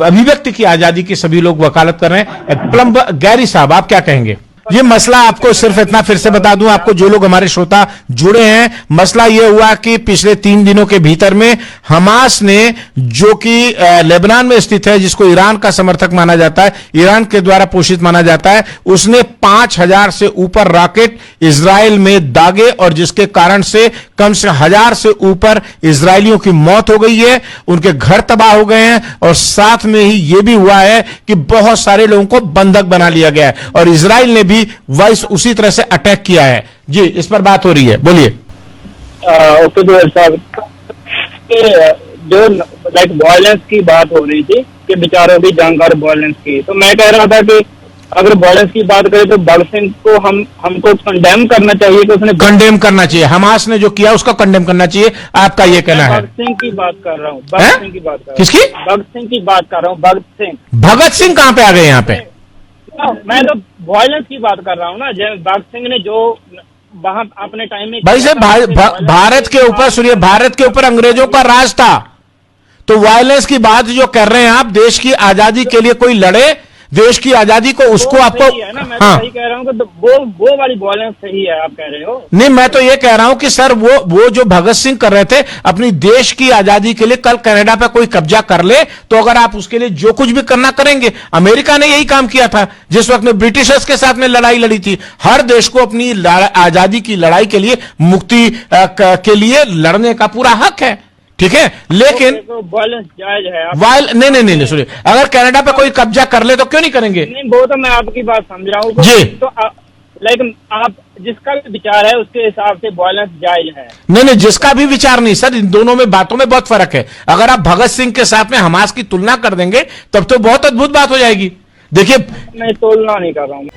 अभिव्यक्ति की आजादी की सभी लोग वकालत कर रहे हैं। प्लम्बर गैरी साहब, आप क्या कहेंगे? ये मसला आपको सिर्फ इतना फिर से बता दूं, आपको जो लोग हमारे श्रोता जुड़े हैं, मसला ये हुआ कि पिछले 3 दिनों के भीतर में हमास ने, जो कि लेबनान में स्थित है, जिसको ईरान का समर्थक माना जाता है, ईरान के द्वारा पोषित माना जाता है, उसने 5000 से ऊपर रॉकेट इजराइल में दागे और जिसके कारण से कम से 1000 से ऊपर इजरायलियों की मौत हो गई है, उनके घर तबाह हो गए हैं और साथ में ही यह भी हुआ है कि बहुत सारे लोगों को बंधक बना लिया गया है और इजराइल ने भी वाइस उसी तरह से अटैक किया है। जी, इस पर बात हो रही है, बोलिए। ओके जोहर साहब, जो लाइक वायलेंस की बात हो रही थी कि बेचारों की जानकार वायलेंस की, तो मैं कह रहा था कि अगर वायलेंस की बात करें तो भगत सिंह को हमको कंडेम करना चाहिए कि उसने कंडेम करना चाहिए, हमास ने जो किया उसका कंडेम करना चाहिए, आपका ये कहना है? भगत सिंह की बात कर रहा हूँ, भगत सिंह की बात कर रहा हूँ। किसकी? भगत सिंह की बात कर रहा हूँ, भगत सिंह। भगत सिंह कहां पे आ गए यहाँ पे? मैं तो वायलेंस की बात कर रहा हूँ ना, जब भगत सिंह ने जो वहां अपने टाइम में भाई साहब, भारत के ऊपर सुनिए, भारत के ऊपर अंग्रेजों का राज था, तो वायलेंस की बात जो कर रहे हैं आप, देश की आजादी के लिए कोई लड़े, देश की आजादी को उसको आपको, है ना, मैं तो सही कह रहा हूँ कि वो वाली वायलेंस सही है, आप कह रहे हो। नहीं, मैं तो ये कह रहा हूं कि सर वो जो भगत सिंह कर रहे थे अपनी देश की आजादी के लिए, कल कनाडा पे कोई कब्जा कर ले तो अगर आप उसके लिए जो कुछ भी करना करेंगे, अमेरिका ने यही काम किया था जिस वक्त में ब्रिटिशर्स के साथ में लड़ाई लड़ी थी। हर देश को अपनी आजादी की लड़ाई के लिए, मुक्ति के लिए लड़ने का पूरा हक है, ठीक है, लेकिन वायलेंस जायज है। नहीं सुनिए, अगर कनाडा पे कोई कब्जा कर ले तो क्यों नहीं करेंगे? नहीं, वो तो मैं आपकी बात समझ रहा हूँ जी, तो लेकिन आप जिसका भी विचार है उसके हिसाब से वायलेंस जायज है। नहीं, जिसका भी विचार नहीं सर, इन दोनों में बातों में बहुत फर्क है। अगर आप भगत सिंह के साथ में हमास की तुलना कर देंगे तब तो बहुत अद्भुत बात हो जाएगी। देखिए, मैं तुलना नहीं कर रहा हूँ।